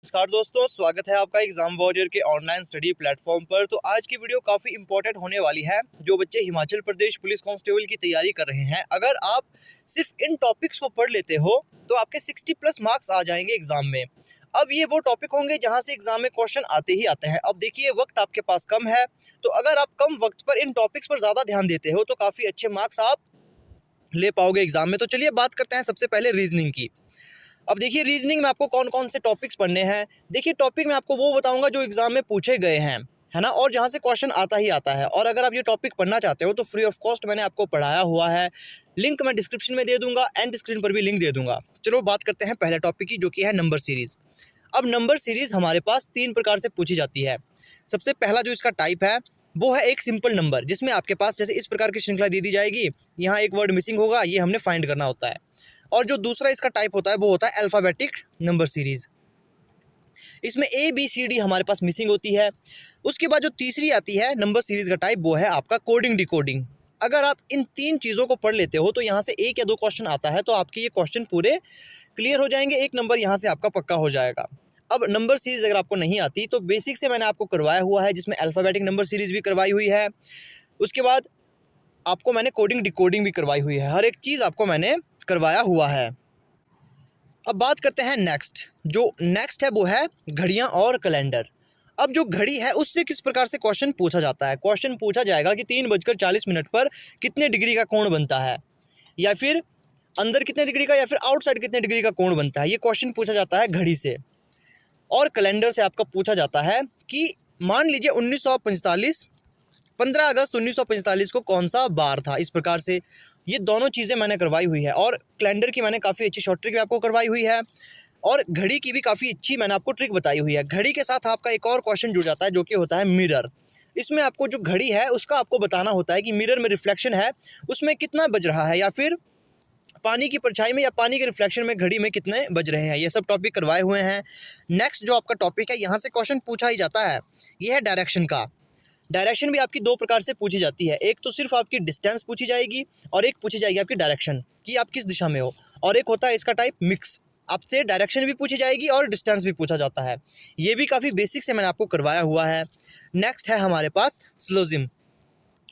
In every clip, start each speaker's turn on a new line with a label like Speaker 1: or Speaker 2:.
Speaker 1: नमस्कार दोस्तों, स्वागत है आपका एग्जाम वॉरियर के ऑनलाइन स्टडी प्लेटफॉर्म पर। तो आज की वीडियो काफ़ी इंपॉर्टेंट होने वाली है। जो बच्चे हिमाचल प्रदेश पुलिस कांस्टेबल की तैयारी कर रहे हैं, अगर आप सिर्फ इन टॉपिक्स को पढ़ लेते हो तो आपके 60+ मार्क्स आ जाएंगे एग्जाम में। अब ये वो टॉपिक होंगे जहाँ से एग्जाम में क्वेश्चन आते ही आते हैं। अब देखिए, वक्त आपके पास कम है, तो अगर आप कम वक्त पर इन टॉपिक्स पर ज़्यादा ध्यान देते हो तो काफ़ी अच्छे मार्क्स आप ले पाओगे एग्जाम में। तो चलिए बात करते हैं सबसे पहले रीजनिंग की। अब देखिए, रीजनिंग में आपको कौन कौन से टॉपिक्स पढ़ने हैं। देखिए, टॉपिक मैं आपको वो बताऊंगा जो एग्जाम में पूछे गए हैं, है ना, और जहां से क्वेश्चन आता ही आता है। और अगर आप ये टॉपिक पढ़ना चाहते हो तो फ्री ऑफ कॉस्ट मैंने आपको पढ़ाया हुआ है। लिंक मैं डिस्क्रिप्शन में दे दूंगा, एंड स्क्रीन पर भी लिंक दे दूंगा। चलो बात करते हैं पहले टॉपिक की, जो कि है नंबर सीरीज। अब नंबर सीरीज हमारे पास 3 प्रकार से पूछी जाती है। सबसे पहला जो इसका टाइप है वो है एक सिंपल नंबर, जिसमें आपके पास जैसे इस प्रकार की श्रृंखला दे दी जाएगी, यहाँ एक वर्ड मिसिंग होगा, ये हमने फाइंड करना होता है। और जो दूसरा इसका टाइप होता है वो होता है अल्फ़ाबेटिक नंबर सीरीज। इसमें ABCD हमारे पास मिसिंग होती है। उसके बाद जो तीसरी आती है नंबर सीरीज का टाइप, वो है आपका कोडिंग डिकोडिंग। अगर आप इन 3 चीज़ों को पढ़ लेते हो तो यहाँ से 1 या 2 क्वेश्चन आता है, तो आपके ये क्वेश्चन पूरे क्लियर हो जाएंगे। 1 नंबर यहाँ से आपका पक्का हो जाएगा। अब नंबर सीरीज अगर आपको नहीं आती तो बेसिक से मैंने आपको करवाया हुआ है, जिसमें अल्फ़ाबेटिक नंबर सीरीज भी करवाई हुई है। उसके बाद आपको मैंने कोडिंग डिकोडिंग भी करवाई हुई है। हर एक चीज़ आपको मैंने करवाया हुआ है। अब बात करते हैं नेक्स्ट। जो नेक्स्ट है वो है घड़ियां और कैलेंडर। अब जो घड़ी है उससे किस प्रकार से क्वेश्चन पूछा जाता है। क्वेश्चन पूछा जाएगा कि 3:40 पर कितने डिग्री का कोण बनता है, या फिर अंदर कितने डिग्री का, या फिर आउटसाइड कितने डिग्री का कोण बनता है। ये क्वेश्चन पूछा जाता है घड़ी से। और कैलेंडर से आपका पूछा जाता है कि मान लीजिए 1945 15 अगस्त 1945 को कौन सा बार था। इस प्रकार से ये दोनों चीज़ें मैंने करवाई हुई है। और कैलेंडर की मैंने काफ़ी अच्छी शॉर्ट ट्रिक भी आपको करवाई हुई है, और घड़ी की भी काफ़ी अच्छी मैंने आपको ट्रिक बताई हुई है। घड़ी के साथ आपका एक और क्वेश्चन जुड़ जाता है, जो कि होता है मिरर। इसमें आपको जो घड़ी है उसका आपको बताना होता है कि मिरर में रिफ्लेक्शन है, उसमें कितना बज रहा है, या फिर पानी की परछाई में या पानी के रिफ्लेक्शन में घड़ी में कितने बज रहे हैं। ये सब टॉपिक करवाए हुए हैं। नेक्स्ट जो आपका टॉपिक है, यहाँ से क्वेश्चन पूछा ही जाता है, ये है डायरेक्शन का। डायरेक्शन भी आपकी 2 प्रकार से पूछी जाती है। एक तो सिर्फ आपकी डिस्टेंस पूछी जाएगी, और एक पूछी जाएगी आपकी डायरेक्शन, कि आप किस दिशा में हो। और एक होता है इसका टाइप मिक्स, आपसे डायरेक्शन भी पूछी जाएगी और डिस्टेंस भी पूछा जाता है। ये भी काफ़ी बेसिक से मैंने आपको करवाया हुआ है। नेक्स्ट है हमारे पास सिलोजिम।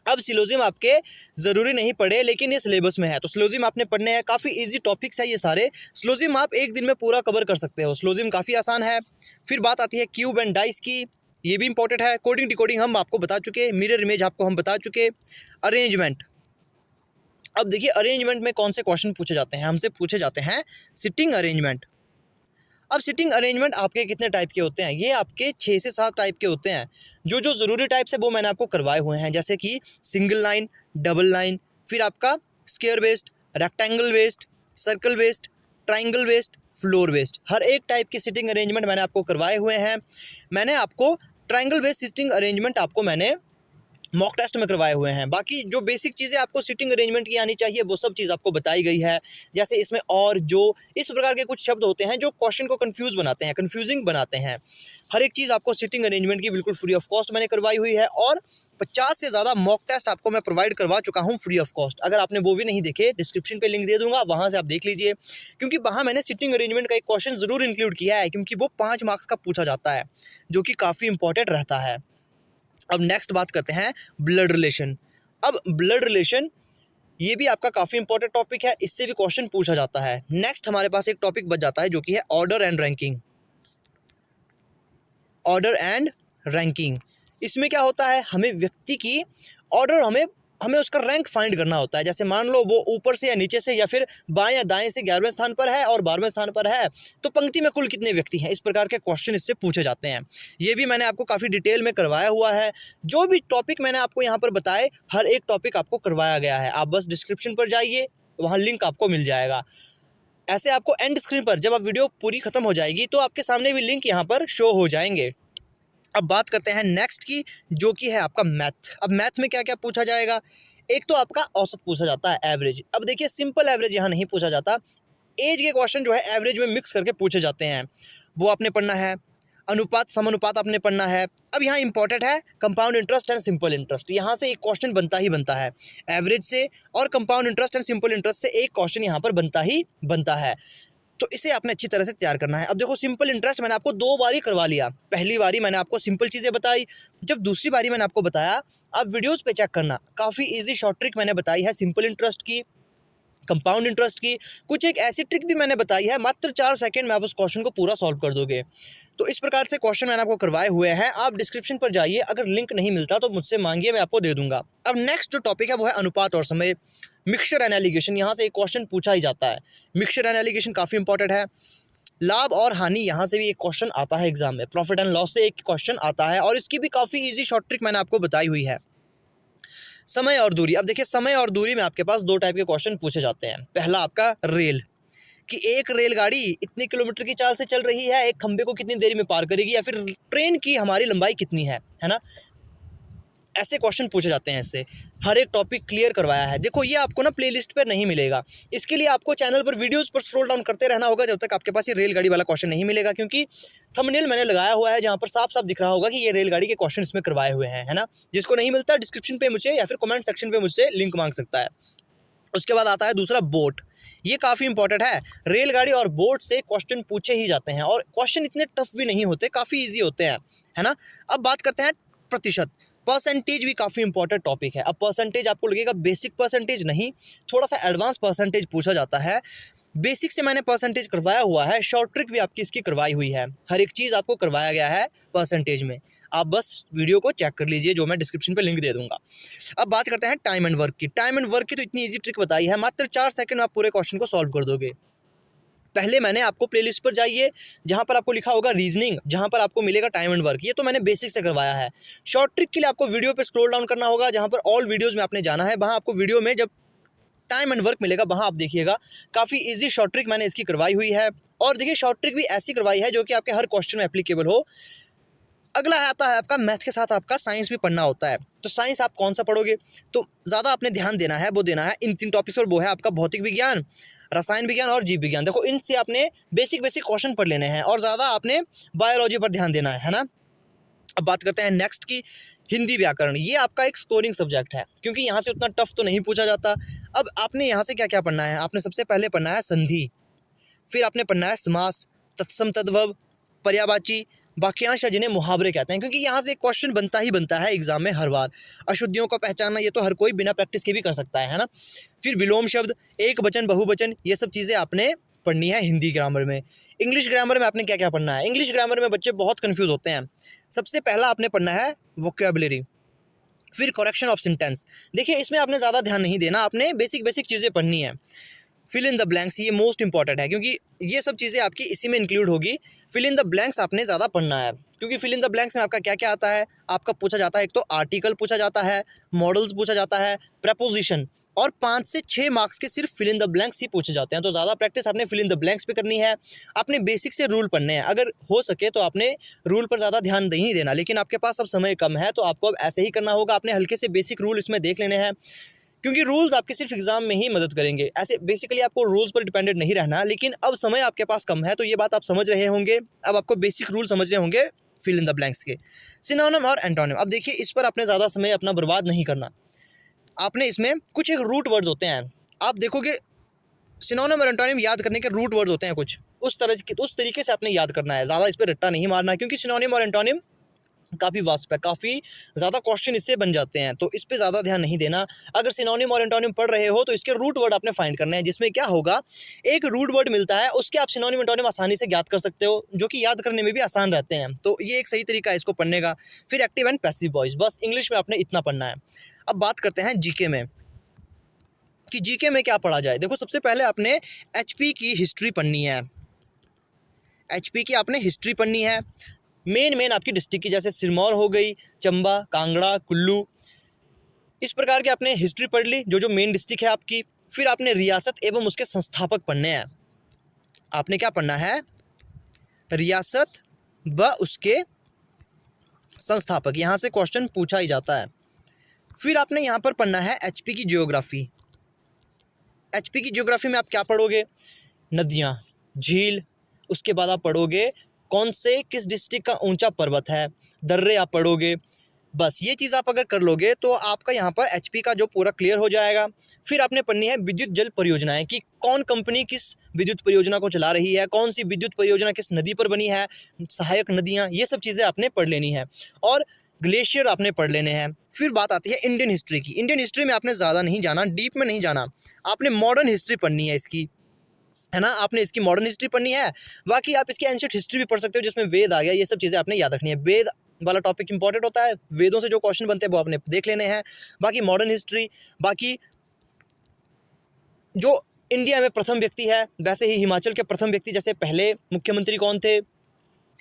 Speaker 1: अब सिलोजिम आपके ज़रूरी नहीं पढ़े, लेकिन ये सिलेबस में है, तो सिलोजिम आपने पढ़ने हैं। काफ़ी इजी टॉपिक्स है ये सारे। सिलोजिम आप एक दिन में पूरा कवर कर सकते हो। सिलोजिम काफ़ी आसान है। फिर बात आती है क्यूब एंड डाइस की, ये भी इंपॉर्टेंट है। कोडिंग डिकोडिंग हम आपको बता चुके, मिरर इमेज आपको हम बता चुके। अरेंजमेंट, अब देखिए अरेंजमेंट में कौन से क्वेश्चन पूछे जाते हैं। हमसे पूछे जाते हैं सिटिंग अरेंजमेंट। अब सिटिंग अरेंजमेंट आपके कितने टाइप के होते हैं, ये आपके 6 से 7 टाइप के होते हैं। जो ज़रूरी टाइप्स है वो मैंने आपको करवाए हुए हैं, जैसे कि सिंगल लाइन, डबल लाइन, फिर आपका square based, rectangle based, circle based, triangle based, floor based. हर एक टाइप की सिटिंग अरेंजमेंट मैंने आपको करवाए हुए हैं। मैंने आपको ट्राइंगल बेस्ड सिटिंग अरेंजमेंट आपको मैंने मॉक टेस्ट में करवाए हुए हैं। बाकी जो बेसिक चीज़ें आपको सिटिंग अरेंजमेंट की आनी चाहिए वो सब चीज़ आपको बताई गई है। जैसे इसमें और जो इस प्रकार के कुछ शब्द होते हैं जो क्वेश्चन को कंफ्यूज बनाते हैं, कंफ्यूजिंग बनाते हैं। हर एक चीज़ आपको सिटिंग अरेंजमेंट की बिल्कुल फ्री ऑफ कॉस्ट मैंने करवाई हुई है। और 50 से ज़्यादा मॉक टेस्ट आपको मैं प्रोवाइड करवा चुका हूँ फ्री ऑफ कॉस्ट। अगर आपने वो भी नहीं देखे, डिस्क्रिप्शन पे लिंक दे दूंगा, वहाँ से आप देख लीजिए। क्योंकि वहाँ मैंने सिटिंग अरेंजमेंट का एक क्वेश्चन ज़रूर इंक्लूड किया है, क्योंकि वो 5 मार्क्स का पूछा जाता है, जो कि काफ़ी इंपॉर्टेंट रहता है। अब नेक्स्ट बात करते हैं ब्लड रिलेशन। अब ब्लड रिलेशन ये भी आपका काफ़ी इंपॉर्टेंट टॉपिक है, इससे भी क्वेश्चन पूछा जाता है। नेक्स्ट हमारे पास एक टॉपिक बच जाता है, जो कि है order and ranking. Order and ranking, इसमें क्या होता है, हमें व्यक्ति की ऑर्डर, हमें उसका रैंक फाइंड करना होता है। जैसे मान लो वो ऊपर से या नीचे से, या फिर बाएं या दाएं से 11वें स्थान पर है और 12वें स्थान पर है, तो पंक्ति में कुल कितने व्यक्ति हैं। इस प्रकार के क्वेश्चन इससे पूछे जाते हैं। ये भी मैंने आपको काफ़ी डिटेल में करवाया हुआ है। जो भी टॉपिक मैंने आपको यहाँ पर बताए, हर एक टॉपिक आपको करवाया गया है। आप बस डिस्क्रिप्शन पर जाइए, वहाँ लिंक आपको मिल जाएगा। ऐसे आपको एंड स्क्रीन पर जब आप वीडियो पूरी खत्म हो जाएगी तो आपके सामने भी लिंक यहाँ पर शो हो जाएंगे। अब बात करते हैं नेक्स्ट की, जो कि है आपका मैथ। अब मैथ में क्या क्या पूछा जाएगा। एक तो आपका औसत पूछा जाता है, एवरेज। अब देखिए सिंपल एवरेज यहाँ नहीं पूछा जाता, एज के क्वेश्चन जो है एवरेज में मिक्स करके पूछे जाते हैं, वो आपने पढ़ना है। अनुपात समानुपात आपने पढ़ना है। अब यहाँ इंपॉर्टेंट है compound interest and simple interest. यहाँ से एक क्वेश्चन बनता ही बनता है एवरेज से, और compound interest and simple interest से एक क्वेश्चन यहाँ पर बनता ही बनता है। तो इसे आपने अच्छी तरह से तैयार करना है। अब देखो सिंपल इंटरेस्ट मैंने आपको 2 बार ही करवा लिया। पहली बारी मैंने आपको सिंपल चीज़ें बताई, जब दूसरी बारी मैंने आपको बताया आप वीडियोस पे चेक करना, काफ़ी इजी शॉर्ट ट्रिक मैंने बताई है सिंपल इंटरेस्ट की, कंपाउंड इंटरेस्ट की, कुछ एक ऐसी ट्रिक भी मैंने बताई है, मात्र 4 सेकंड में आप उस क्वेश्चन को पूरा सॉल्व कर दोगे। तो इस प्रकार से क्वेश्चन मैंने आपको करवाए हुए हैं। आप डिस्क्रिप्शन पर जाइए, अगर लिंक नहीं मिलता तो मुझसे मांगिए, मैं आपको दे दूंगा। अब नेक्स्ट जो टॉपिक है वो है अनुपात और समय, मिक्सचर एंड एलिगेशन। यहाँ से एक क्वेश्चन पूछा ही जाता है। मिक्सचर एंड एलिगेशन काफ़ी इंपॉर्टेंट है। लाभ और हानि, यहाँ से भी एक क्वेश्चन आता है एग्जाम में। प्रॉफिट एंड लॉस से एक क्वेश्चन आता है और इसकी भी काफ़ी ईजी शॉर्ट ट्रिक मैंने आपको बताई हुई है। समय और दूरी, अब देखिए समय और दूरी में आपके पास 2 टाइप के क्वेश्चन पूछे जाते हैं। पहला आपका रेल, कि एक रेलगाड़ी इतने किलोमीटर की चाल से चल रही है, एक खंबे को कितनी देर में पार करेगी, या फिर ट्रेन की हमारी लंबाई कितनी है ना। ऐसे क्वेश्चन पूछे जाते हैं। इससे हर एक टॉपिक क्लियर करवाया है। देखो ये आपको ना प्लेलिस्ट पर नहीं मिलेगा, इसके लिए आपको चैनल पर वीडियोस पर स्क्रॉल डाउन करते रहना होगा जब तक आपके पास ये रेलगाड़ी वाला क्वेश्चन नहीं मिलेगा, क्योंकि थंबनेल मैंने लगाया हुआ है जहाँ पर साफ साफ दिख रहा होगा कि ये रेलगाड़ी के क्वेश्चन इसमें करवाए हुए हैं, है ना। जिसको नहीं मिलता डिस्क्रिप्शन पे मुझे या फिर कमेंट सेक्शन पे मुझसे लिंक मांग सकता है। उसके बाद आता है दूसरा बोट, ये काफ़ी इंपॉर्टेंट है। रेलगाड़ी और बोट से क्वेश्चन पूछे ही जाते हैं और क्वेश्चन इतने टफ भी नहीं होते, काफ़ी इजी होते हैं, है ना। अब बात करते हैं प्रतिशत, परसेंटेज भी काफ़ी इंपॉर्टेंट टॉपिक है। अब परसेंटेज आपको लगेगा बेसिक परसेंटेज नहीं, थोड़ा सा एडवांस परसेंटेज पूछा जाता है। बेसिक से मैंने परसेंटेज करवाया हुआ है, शॉर्ट ट्रिक भी आपकी इसकी करवाई हुई है, हर एक चीज़ आपको करवाया गया है परसेंटेज में। आप बस वीडियो को चेक कर लीजिए, जो मैं डिस्क्रिप्शन पे लिंक दे दूंगा। अब बात करते हैं टाइम एंड वर्क की। टाइम एंड वर्क की तो इतनी इजी ट्रिक बताई है, मात्र 4 सेकंड में आप पूरे क्वेश्चन को सॉल्व कर दोगे। पहले मैंने आपको प्लेलिस्ट पर जाइए, जहाँ पर आपको लिखा होगा रीजनिंग, जहाँ पर आपको मिलेगा टाइम एंड वर्क, ये तो मैंने बेसिक से करवाया है। शॉर्ट ट्रिक के लिए आपको वीडियो पे स्क्रॉल डाउन करना होगा, जहाँ पर ऑल वीडियोज़ में आपने जाना है, वहाँ आपको वीडियो में जब टाइम एंड वर्क मिलेगा वहाँ आप देखिएगा। काफ़ी इजी शॉर्ट ट्रिक मैंने इसकी करवाई हुई है। और देखिए शॉर्ट ट्रिक भी ऐसी करवाई है जो कि आपके हर क्वेश्चन में एप्लीकेबल हो। अगला आता है आपका मैथ के साथ आपका साइंस भी पढ़ना होता है। तो साइंस आप कौन सा पढ़ोगे, तो ज़्यादा आपने ध्यान देना है, वो देना है इन 3 टॉपिक्स पर। वो है आपका भौतिक विज्ञान, रसायन विज्ञान और जीव विज्ञान। देखो इनसे आपने बेसिक क्वेश्चन पढ़ लेने हैं और ज़्यादा आपने बायोलॉजी पर ध्यान देना है ना। अब बात करते हैं नेक्स्ट की हिंदी व्याकरण। ये आपका एक स्कोरिंग सब्जेक्ट है, क्योंकि यहाँ से उतना टफ तो नहीं पूछा जाता। अब आपने यहाँ से क्या क्या पढ़ना है, आपने सबसे पहले पढ़ना है संधि, फिर आपने पढ़ना है समास, तत्सम तद्भव, पर्यायवाची, वाक्यांश या जिन्हें मुहावरे कहते हैं, क्योंकि यहाँ से एक क्वेश्चन बनता ही बनता है एग्जाम में हर बार। अशुद्धियों को पहचानना, ये तो हर कोई बिना प्रैक्टिस के भी कर सकता है ना। फिर विलोम शब्द, एक वचन बहुवचन, ये सब चीज़ें आपने पढ़नी है हिंदी ग्रामर में। इंग्लिश ग्रामर में आपने क्या क्या पढ़ना है, इंग्लिश ग्रामर में बच्चे बहुत कन्फ्यूज़ होते हैं। सबसे पहला आपने पढ़ना है वोकैबुलरी, फिर करेक्शन ऑफ सेंटेंस। देखिए इसमें आपने ज़्यादा ध्यान नहीं देना, आपने बेसिक चीज़ें पढ़नी है। फिल इन द ब्लैंक्स, ये मोस्ट इंपॉर्टेंट है, क्योंकि ये सब चीज़ें आपकी इसी में इंक्लूड होगी। फिल इन द ब्लैंक्स आपने ज़्यादा पढ़ना है, क्योंकि फिल इन द ब्लैंक्स में आपका क्या क्या आता है, आपका पूछा जाता है एक तो आर्टिकल पूछा जाता है, मॉडल्स पूछा जाता है, प्रपोजिशन, और 5 से 6 मार्क्स के सिर्फ फिल इन द ब्लैंक्स ही पूछे जाते हैं। तो ज़्यादा प्रैक्टिस आपने फिल इन द ब्लैंक्स पे करनी है। आपने बेसिक से रूल पढ़ने हैं, अगर हो सके तो आपने रूल पर ज़्यादा ध्यान नहीं देना, लेकिन आपके पास अब समय कम है तो आपको अब ऐसे ही करना होगा। आपने हल्के से बेसिक रूल इसमें देख लेने हैं, क्योंकि रूल्स आपके सिर्फ एग्जाम में ही मदद करेंगे। ऐसे बेसिकली आपको रूल्स पर डिपेंडेंट नहीं रहना, लेकिन अब समय आपके पास कम है तो ये बात आप समझ रहे होंगे। अब आपको बेसिक रूल समझने होंगे फिल इन द ब्लैंक्स के। सिनोनिम और एंटोनिम, अब देखिए इस पर आपने ज़्यादा समय अपना बर्बाद नहीं करना। आपने इसमें कुछ एक रूट वर्ड्स होते हैं, आप देखोगे सिनोनिम और एंटोनिम याद करने के रूट वर्ड्स होते हैं कुछ, उस तरीके से आपने याद करना है। ज़्यादा इस पर रट्टा नहीं मारना, क्योंकि सिनोनिम और एंटोनिम काफ़ी वास्ट है, काफ़ी ज़्यादा क्वेश्चन इससे बन जाते हैं, तो इस पे ज़्यादा ध्यान नहीं देना। अगर सिनोनिम और एंटोनिम पढ़ रहे हो तो इसके रूट वर्ड आपने फाइंड करने हैं, जिसमें क्या होगा, एक रूट वर्ड मिलता है, उसके आप सिनोनिम एंटोनिम आसानी से ज्ञात कर सकते हो, जो कि याद करने में भी आसान रहते हैं। तो ये एक सही तरीका है इसको पढ़ने का। फिर एक्टिव एंड पैसिव वॉइस, बस इंग्लिश में आपने इतना पढ़ना है। अब बात करते हैं जीके में, कि जीके में क्या पढ़ा जाए। देखो सबसे पहले आपने एचपी की हिस्ट्री पढ़नी है, एचपी की आपने हिस्ट्री पढ़नी है। मेन आपकी डिस्ट्रिक्ट की, जैसे सिरमौर हो गई, चंबा, कांगड़ा, कुल्लू, इस प्रकार के आपने हिस्ट्री पढ़ ली, जो मेन डिस्ट्रिक्ट है आपकी। फिर आपने रियासत एवं उसके संस्थापक पढ़ने हैं। आपने क्या पढ़ना है, रियासत व उसके संस्थापक, यहाँ से क्वेश्चन पूछा ही जाता है। फिर आपने यहाँ पर पढ़ना है एचपी की ज्योग्राफी। एचपी की ज्योग्राफी में आप क्या पढ़ोगे, नदियाँ, झील, उसके बाद आप पढ़ोगे कौन से किस डिस्ट्रिक्ट का ऊंचा पर्वत है, दर्रे आप पढ़ोगे, बस ये चीज़ आप अगर कर लोगे तो आपका यहाँ पर एचपी का जो पूरा क्लियर हो जाएगा। फिर आपने पढ़नी है विद्युत जल परियोजनाएं कि कौन कंपनी किस विद्युत परियोजना को चला रही है, कौन सी विद्युत परियोजना किस नदी पर बनी है, सहायक नदियाँ, ये सब चीज़ें आपने पढ़ लेनी है और ग्लेशियर आपने पढ़ लेने हैं। फिर बात आती है इंडियन हिस्ट्री की। इंडियन हिस्ट्री में आपने ज़्यादा नहीं जाना, डीप में नहीं जाना, आपने मॉडर्न हिस्ट्री पढ़नी है इसकी, है ना। आपने इसकी मॉडर्न हिस्ट्री पढ़नी है। बाकी आप इसकी एंशिएंट हिस्ट्री भी पढ़ सकते हो जिसमें वेद आ गया, ये सब चीज़ें आपने याद रखनी है। वेद वाला टॉपिक इंपॉर्टेंट होता है, वेदों से जो क्वेश्चन बनते हैं वो आपने देख लेने हैं। बाकी मॉडर्न हिस्ट्री, बाकी जो इंडिया में प्रथम व्यक्ति है वैसे ही हिमाचल के प्रथम व्यक्ति जैसे पहले मुख्यमंत्री कौन थे,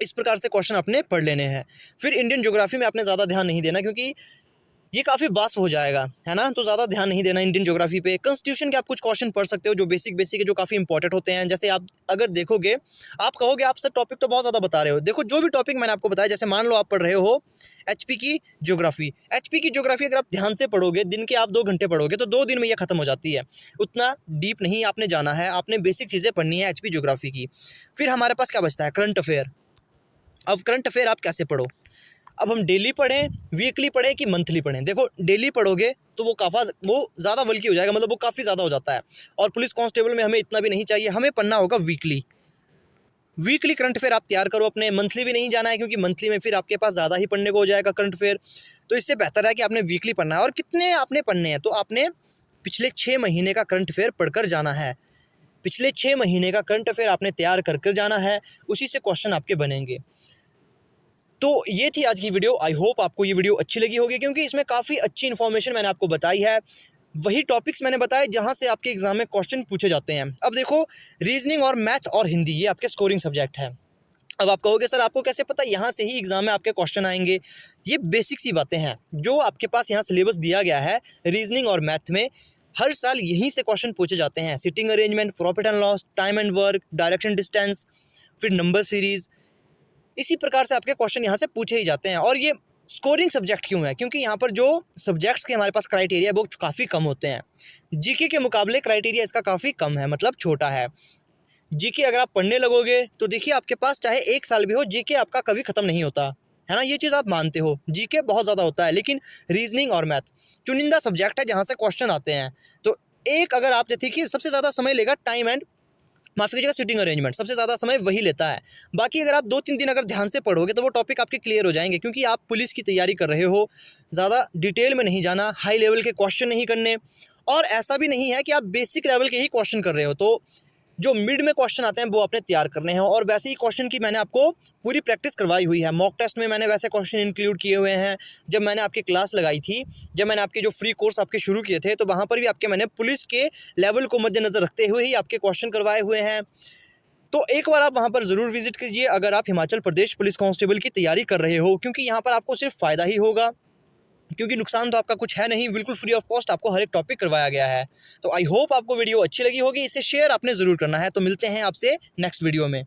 Speaker 1: इस प्रकार से क्वेश्चन आपने पढ़ लेने हैं। फिर इंडियन ज्योग्राफी में आपने ज़्यादा ध्यान नहीं देना क्योंकि ये काफ़ी वास्ट हो जाएगा, है ना, तो ज़्यादा ध्यान नहीं देना इंडियन ज्योग्राफी पे। कॉन्स्टिट्यूशन के आप कुछ क्वेश्चन पढ़ सकते हो जो बेसिक है, जो काफ़ी इंपॉर्टेंट होते हैं। जैसे आप अगर देखोगे, आप कहोगे आप सर टॉपिक तो बहुत ज़्यादा बता रहे हो। देखो जो भी टॉपिक मैंने आपको बताया, जैसे मान लो आप पढ़ रहे हो एचपी की ज्योग्राफी अगर आप ध्यान से पढ़ोगे, दिन के आप 2 घंटे पढ़ोगे तो 2 दिन में ये खत्म हो जाती है। उतना डीप नहीं आपने जाना है, आपने बेसिक चीज़ें पढ़नी है एचपी ज्योग्राफी की। फिर हमारे पास क्या बचता है, करंट अफेयर। अब करंट अफेयर आप कैसे पढ़ो, अब हम डेली पढ़ें, वीकली पढ़ें कि मंथली पढ़ें। देखो डेली पढ़ोगे तो वो ज़्यादा बल्कि हो जाएगा, मतलब वो काफ़ी ज़्यादा हो जाता है और पुलिस कांस्टेबल में हमें इतना भी नहीं चाहिए, हमें पढ़ना होगा वीकली करंट अफेयर आप तैयार करो अपने। मंथली भी नहीं जाना है क्योंकि मंथली में फिर आपके पास ज़्यादा ही पढ़ने को हो जाएगा करंट अफेयर, तो इससे बेहतर है कि आपने वीकली पढ़ना है। और कितने आपने पढ़ने हैं, तो आपने पिछले 6 महीने का करंट अफेयर पढ़कर जाना है। पिछले 6 महीने का करंट अफेयर आपने तैयार कर जाना है, उसी से क्वेश्चन आपके बनेंगे। तो ये थी आज की वीडियो। आई होप आपको ये वीडियो अच्छी लगी होगी क्योंकि इसमें काफ़ी अच्छी इन्फॉर्मेशन मैंने आपको बताई है। वही टॉपिक्स मैंने बताए जहाँ से आपके एग्जाम में क्वेश्चन पूछे जाते हैं। अब देखो रीजनिंग और मैथ और हिंदी ये आपके स्कोरिंग सब्जेक्ट है। अब आप कहोगे सर आपको कैसे पता, यहाँ से ही एग्जाम में आपके क्वेश्चन आएंगे। ये बेसिक सी बातें हैं जो आपके पास यहाँ सिलेबस दिया गया है। रीजनिंग और मैथ में हर साल यहीं से क्वेश्चन पूछे जाते हैं। Sitting arrangement, profit and loss, time and work, direction distance, फिर नंबर सीरीज़, इसी प्रकार से आपके क्वेश्चन यहाँ से पूछे ही जाते हैं। और ये स्कोरिंग सब्जेक्ट क्यों है, क्योंकि यहाँ पर जो सब्जेक्ट्स के हमारे पास क्राइटेरिया वो काफ़ी कम होते हैं। जीके के मुकाबले क्राइटेरिया इसका काफ़ी कम है, मतलब छोटा है। जीके अगर आप पढ़ने लगोगे तो देखिए आपके पास चाहे 1 साल भी हो, जीके आपका कभी ख़त्म नहीं होता, है ना। ये चीज़ आप मानते हो, जीके बहुत ज़्यादा होता है। लेकिन रीजनिंग और मैथ चुनिंदा सब्जेक्ट है जहाँ से क्वेश्चन आते हैं। तो एक अगर आप देखिए सबसे ज़्यादा समय लेगा टाइम एंड माफ़ी कीजिएगा सिटिंग अरेंजमेंट, सबसे ज़्यादा समय वही लेता है। बाकी अगर आप 2-3 दिन अगर ध्यान से पढ़ोगे तो वो टॉपिक आपके क्लियर हो जाएंगे क्योंकि आप पुलिस की तैयारी कर रहे हो। ज़्यादा डिटेल में नहीं जाना, हाई लेवल के क्वेश्चन नहीं करने, और ऐसा भी नहीं है कि आप बेसिक लेवल के ही क्वेश्चन कर रहे हो। तो जो मिड में क्वेश्चन आते हैं वो आपने तैयार करने हैं। और वैसे ही क्वेश्चन की मैंने आपको पूरी प्रैक्टिस करवाई हुई है। मॉक टेस्ट में मैंने वैसे क्वेश्चन इंक्लूड किए हुए हैं। जब मैंने आपकी क्लास लगाई थी, जब मैंने आपके जो फ्री कोर्स आपके शुरू किए थे, तो वहाँ पर भी आपके मैंने पुलिस के लेवल को मद्देनज़र रखते हुए ही आपके क्वेश्चन करवाए हुए हैं। तो एक बार आप वहाँ पर ज़रूर विजिट कीजिए अगर आप हिमाचल प्रदेश पुलिस कांस्टेबल की तैयारी कर रहे हो, क्योंकि यहाँ पर आपको सिर्फ फ़ायदा ही होगा, क्योंकि नुकसान तो आपका कुछ है नहीं। बिल्कुल फ्री ऑफ कॉस्ट आपको हर एक टॉपिक करवाया गया है। तो आई होप आपको वीडियो अच्छी लगी होगी, इसे शेयर आपने ज़रूर करना है। तो मिलते हैं आपसे नेक्स्ट वीडियो में।